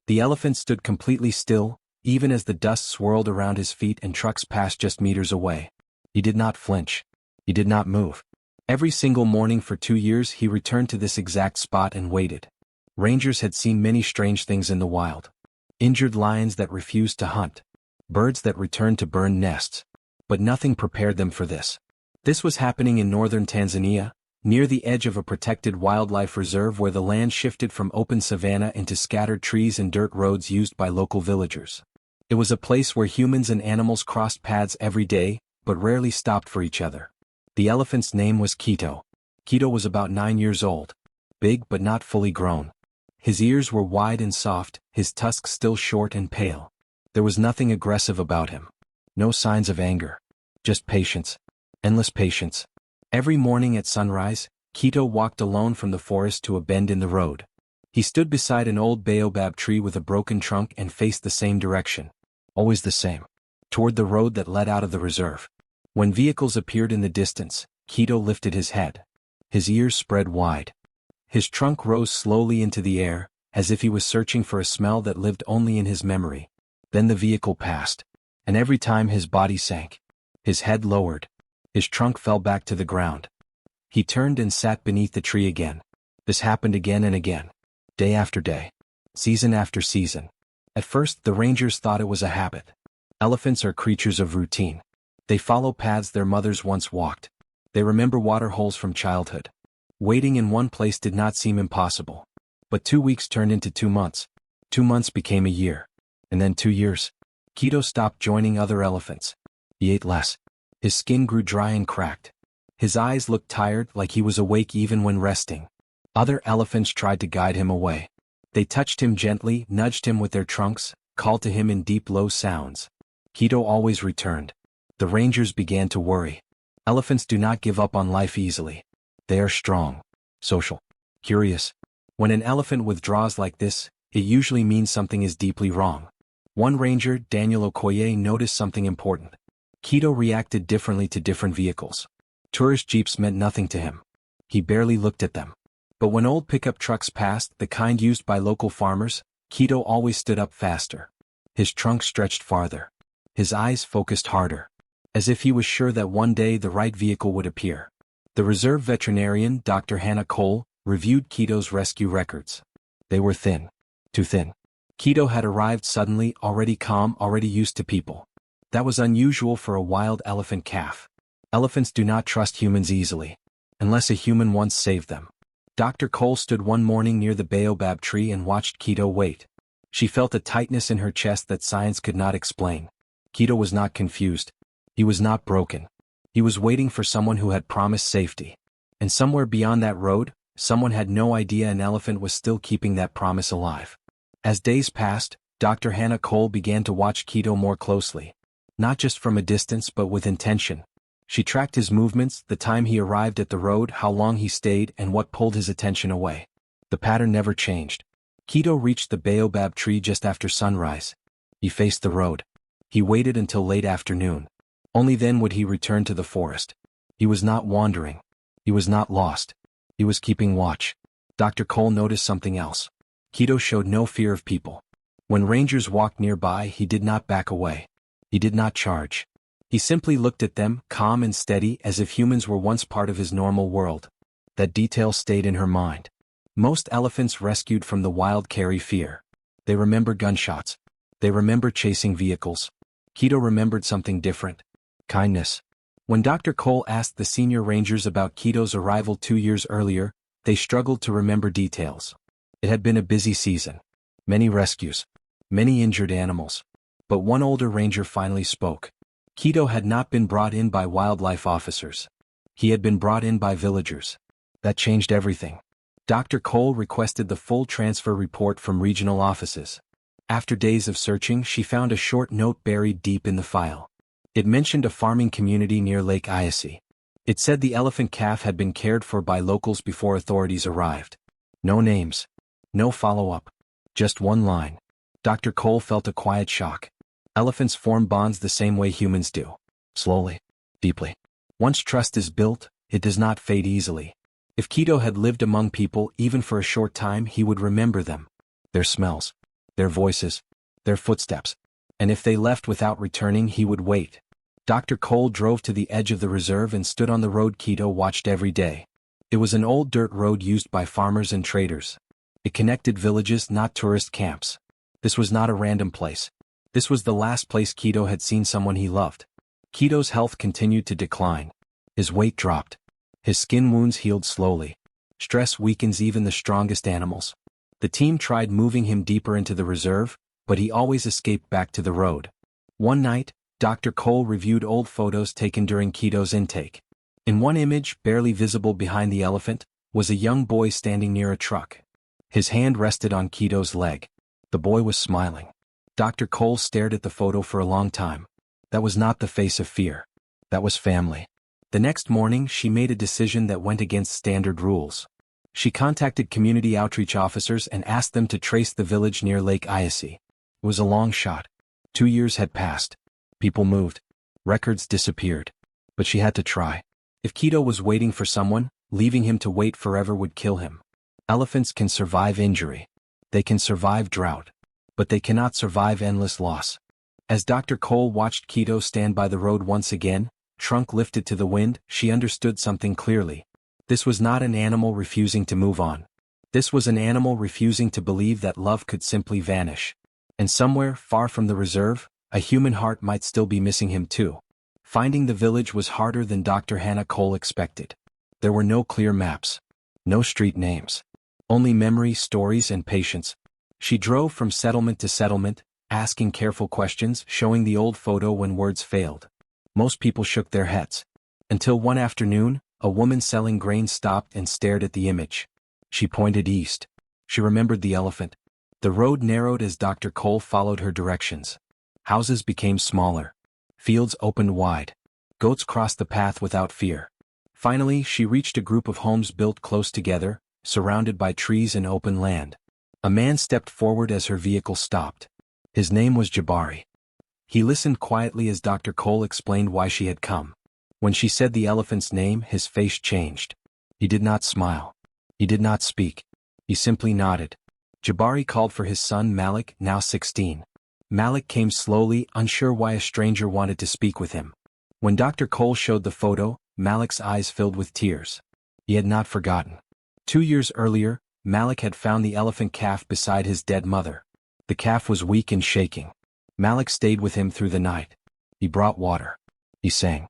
The elephant stood completely still, even as the dust swirled around his feet and trucks passed just meters away. He did not flinch. He did not move. Every single morning for 2 years he returned to this exact spot and waited. Rangers had seen many strange things in the wild. Injured lions that refused to hunt. Birds that returned to burn nests. But nothing prepared them for this. This was happening in northern Tanzania, near the edge of a protected wildlife reserve where the land shifted from open savanna into scattered trees and dirt roads used by local villagers. It was a place where humans and animals crossed paths every day, but rarely stopped for each other. The elephant's name was Kito. Kito was about 9 years old. Big but not fully grown. His ears were wide and soft, his tusks still short and pale. There was nothing aggressive about him. No signs of anger. Just patience. Endless patience. Every morning at sunrise, Kito walked alone from the forest to a bend in the road. He stood beside an old baobab tree with a broken trunk and faced the same direction. Always the same. Toward the road that led out of the reserve. When vehicles appeared in the distance, Kito lifted his head. His ears spread wide. His trunk rose slowly into the air, as if he was searching for a smell that lived only in his memory. Then the vehicle passed. And every time his body sank. His head lowered. His trunk fell back to the ground. He turned and sat beneath the tree again. This happened again and again. Day after day. Season after season. At first, the rangers thought it was a habit. Elephants are creatures of routine. They follow paths their mothers once walked. They remember water holes from childhood. Waiting in one place did not seem impossible. But 2 weeks turned into 2 months. 2 months became a year. And then 2 years. Kito stopped joining other elephants. He ate less. His skin grew dry and cracked. His eyes looked tired, like he was awake even when resting. Other elephants tried to guide him away. They touched him gently, nudged him with their trunks, called to him in deep low sounds. Kito always returned. The rangers began to worry. Elephants do not give up on life easily. They are strong, social, curious. When an elephant withdraws like this, it usually means something is deeply wrong. One ranger, Daniel Okoye, noticed something important. Kito reacted differently to different vehicles. Tourist jeeps meant nothing to him. He barely looked at them. But when old pickup trucks passed, the kind used by local farmers, Kito always stood up faster. His trunk stretched farther. His eyes focused harder. As if he was sure that one day the right vehicle would appear. The reserve veterinarian, Dr. Hannah Cole, reviewed Kito's rescue records. They were thin. Too thin. Kito had arrived suddenly, already calm, already used to people. That was unusual for a wild elephant calf. Elephants do not trust humans easily. Unless a human once saved them. Dr. Cole stood one morning near the baobab tree and watched Kito wait. She felt a tightness in her chest that science could not explain. Kito was not confused. He was not broken. He was waiting for someone who had promised safety. And somewhere beyond that road, someone had no idea an elephant was still keeping that promise alive. As days passed, Dr. Hannah Cole began to watch Kito more closely. Not just from a distance but with intention. She tracked his movements, the time he arrived at the road, how long he stayed, and what pulled his attention away. The pattern never changed. Kito reached the baobab tree just after sunrise. He faced the road. He waited until late afternoon. Only then would he return to the forest. He was not wandering. He was not lost. He was keeping watch. Dr. Cole noticed something else. Kito showed no fear of people. When rangers walked nearby, he did not back away. He did not charge. He simply looked at them, calm and steady, as if humans were once part of his normal world. That detail stayed in her mind. Most elephants rescued from the wild carry fear. They remember gunshots. They remember chasing vehicles. Kito remembered something different. Kindness. When Dr. Cole asked the senior rangers about Kito's arrival 2 years earlier, they struggled to remember details. It had been a busy season. Many rescues. Many injured animals. But one older ranger finally spoke. Kito had not been brought in by wildlife officers. He had been brought in by villagers. That changed everything. Dr. Cole requested the full transfer report from regional offices. After days of searching, she found a short note buried deep in the file. It mentioned a farming community near Lake Eyasi. It said the elephant calf had been cared for by locals before authorities arrived. No names. No follow-up. Just one line. Dr. Cole felt a quiet shock. Elephants form bonds the same way humans do. Slowly. Deeply. Once trust is built, it does not fade easily. If Kito had lived among people even for a short time, he would remember them. Their smells. their voices, their footsteps. And if they left without returning, he would wait. Dr. Cole drove to the edge of the reserve and stood on the road Quito watched every day. It was an old dirt road used by farmers and traders. It connected villages, not tourist camps. This was not a random place. This was the last place Quito had seen someone he loved. Quito's health continued to decline. His weight dropped. His skin wounds healed slowly. Stress weakens even the strongest animals. The team tried moving him deeper into the reserve, but he always escaped back to the road. One night, Dr. Cole reviewed old photos taken during Quito's intake. In one image, barely visible behind the elephant, was a young boy standing near a truck. His hand rested on Quito's leg. The boy was smiling. Dr. Cole stared at the photo for a long time. That was not the face of fear. That was family. The next morning, she made a decision that went against standard rules. She contacted community outreach officers and asked them to trace the village near Lake Ayasi. It was a long shot. 2 years had passed. People moved. Records disappeared. But she had to try. If Quito was waiting for someone, leaving him to wait forever would kill him. Elephants can survive injury. They can survive drought. But they cannot survive endless loss. As Dr. Cole watched Quito stand by the road once again, trunk lifted to the wind, she understood something clearly. This was not an animal refusing to move on. This was an animal refusing to believe that love could simply vanish. And somewhere, far from the reserve, a human heart might still be missing him too. Finding the village was harder than Dr. Hannah Cole expected. There were no clear maps. No street names. Only memory, stories, and patience. She drove from settlement to settlement, asking careful questions, showing the old photo when words failed. Most people shook their heads. Until one afternoon, a woman selling grain stopped and stared at the image. She pointed east. She remembered the elephant. The road narrowed as Dr. Cole followed her directions. Houses became smaller. Fields opened wide. Goats crossed the path without fear. Finally, she reached a group of homes built close together, surrounded by trees and open land. A man stepped forward as her vehicle stopped. His name was Jabari. He listened quietly as Dr. Cole explained why she had come. When she said the elephant's name, his face changed. He did not smile. He did not speak. He simply nodded. Jabari called for his son Malik, now 16. Malik came slowly, unsure why a stranger wanted to speak with him. When Dr. Cole showed the photo, Malik's eyes filled with tears. He had not forgotten. 2 years earlier, Malik had found the elephant calf beside his dead mother. The calf was weak and shaking. Malik stayed with him through the night. He brought water. He sang.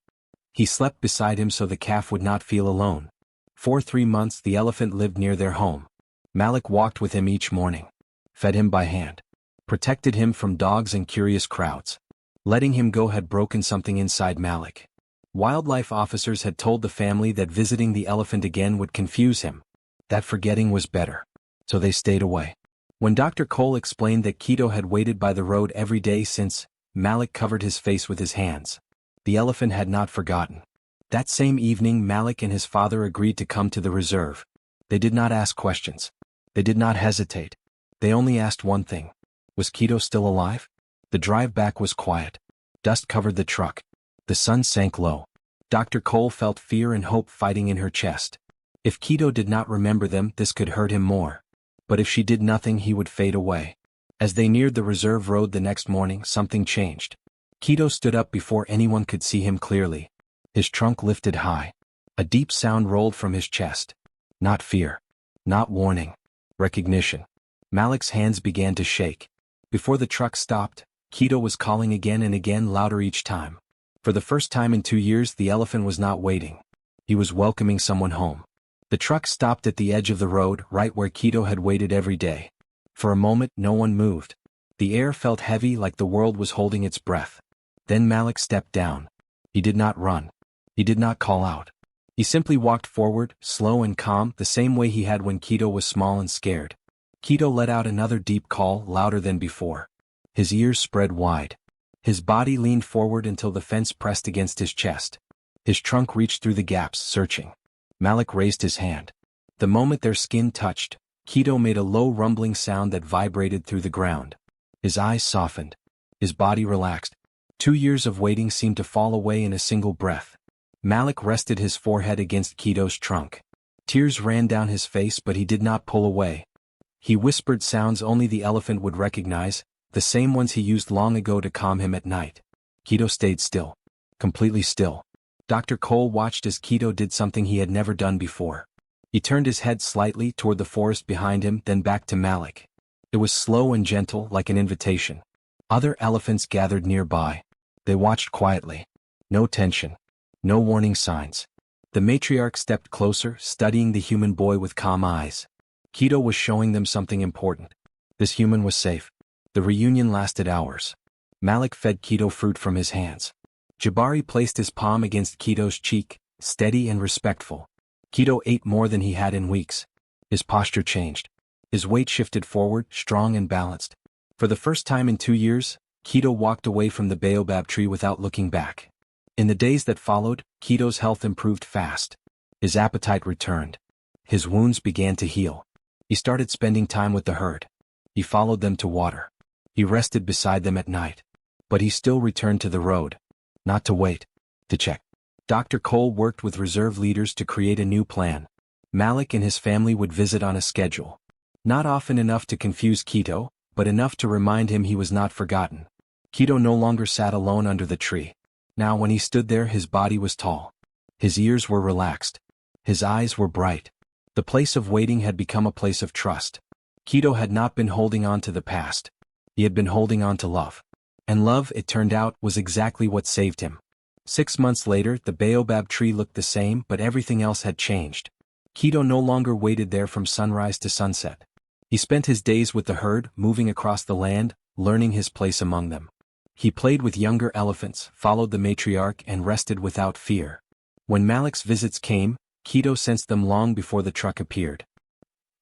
He slept beside him so the calf would not feel alone. For 3 months the elephant lived near their home. Malik walked with him each morning. Fed him by hand. Protected him from dogs and curious crowds. Letting him go had broken something inside Malik. Wildlife officers had told the family that visiting the elephant again would confuse him. That forgetting was better. So they stayed away. When Dr. Cole explained that Quito had waited by the road every day since, Malik covered his face with his hands. The elephant had not forgotten. That same evening Malik and his father agreed to come to the reserve. They did not ask questions. They did not hesitate. They only asked one thing. Was Quito still alive? The drive back was quiet. Dust covered the truck. The sun sank low. Dr. Cole felt fear and hope fighting in her chest. If Quito did not remember them, this could hurt him more. But if she did nothing, he would fade away. As they neared the reserve road the next morning, something changed. Quito stood up before anyone could see him clearly. His trunk lifted high. A deep sound rolled from his chest. Not fear. Not warning. Recognition. Malik's hands began to shake. Before the truck stopped, Quito was calling again and again, louder each time. For the first time in 2 years, the elephant was not waiting. He was welcoming someone home. The truck stopped at the edge of the road, right where Quito had waited every day. For a moment, no one moved. The air felt heavy, like the world was holding its breath. Then Malik stepped down. He did not run. He did not call out. He simply walked forward, slow and calm, the same way he had when Quito was small and scared. Quito let out another deep call, louder than before. His ears spread wide. His body leaned forward until the fence pressed against his chest. His trunk reached through the gaps, searching. Malik raised his hand. The moment their skin touched, Quito made a low rumbling sound that vibrated through the ground. His eyes softened. His body relaxed. 2 years of waiting seemed to fall away in a single breath. Malik rested his forehead against Quito's trunk. Tears ran down his face, but he did not pull away. He whispered sounds only the elephant would recognize, the same ones he used long ago to calm him at night. Keto stayed still. Completely still. Dr. Cole watched as Keto did something he had never done before. He turned his head slightly toward the forest behind him, then back to Malik. It was slow and gentle, like an invitation. Other elephants gathered nearby. They watched quietly. No tension. No warning signs. The matriarch stepped closer, studying the human boy with calm eyes. Keto was showing them something important. This human was safe. The reunion lasted hours. Malik fed Keto fruit from his hands. Jabari placed his palm against Keto's cheek, steady and respectful. Keto ate more than he had in weeks. His posture changed. His weight shifted forward, strong and balanced. For the first time in 2 years, Keto walked away from the baobab tree without looking back. In the days that followed, Keto's health improved fast. His appetite returned. His wounds began to heal. He started spending time with the herd. He followed them to water. He rested beside them at night. But he still returned to the road. Not to wait. To check. Dr. Cole worked with reserve leaders to create a new plan. Malik and his family would visit on a schedule. Not often enough to confuse Keto, but enough to remind him he was not forgotten. Keto no longer sat alone under the tree. Now when he stood there, his body was tall. His ears were relaxed. His eyes were bright. The place of waiting had become a place of trust. Keto had not been holding on to the past. He had been holding on to love. And love, it turned out, was exactly what saved him. 6 months later, the baobab tree looked the same, but everything else had changed. Keto no longer waited there from sunrise to sunset. He spent his days with the herd, moving across the land, learning his place among them. He played with younger elephants, followed the matriarch, and rested without fear. When Malik's visits came, Keto sensed them long before the truck appeared.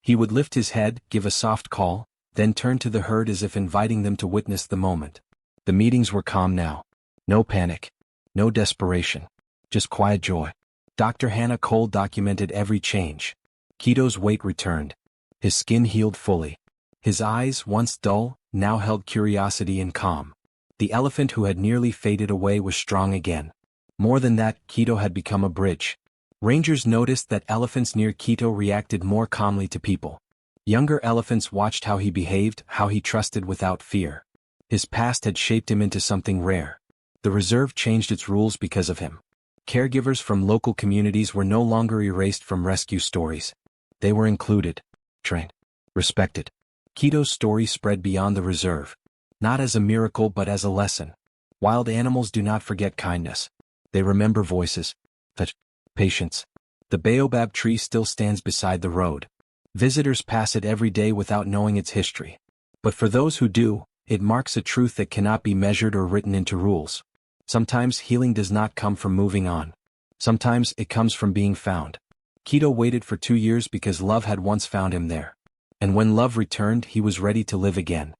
He would lift his head, give a soft call, then turn to the herd as if inviting them to witness the moment. The meetings were calm now. No panic. No desperation. Just quiet joy. Dr. Hannah Cole documented every change. Keto's weight returned. His skin healed fully. His eyes, once dull, now held curiosity and calm. The elephant who had nearly faded away was strong again. More than that, Keto had become a bridge. Rangers noticed that elephants near Keto reacted more calmly to people. Younger elephants watched how he behaved, how he trusted without fear. His past had shaped him into something rare. The reserve changed its rules because of him. Caregivers from local communities were no longer erased from rescue stories. They were included, trained, respected. Keto's story spread beyond the reserve. Not as a miracle but as a lesson. Wild animals do not forget kindness. They remember voices. Touch. Patience. The baobab tree still stands beside the road. Visitors pass it every day without knowing its history. But for those who do, it marks a truth that cannot be measured or written into rules. Sometimes healing does not come from moving on. Sometimes it comes from being found. Keto waited for 2 years because love had once found him there. And when love returned, he was ready to live again.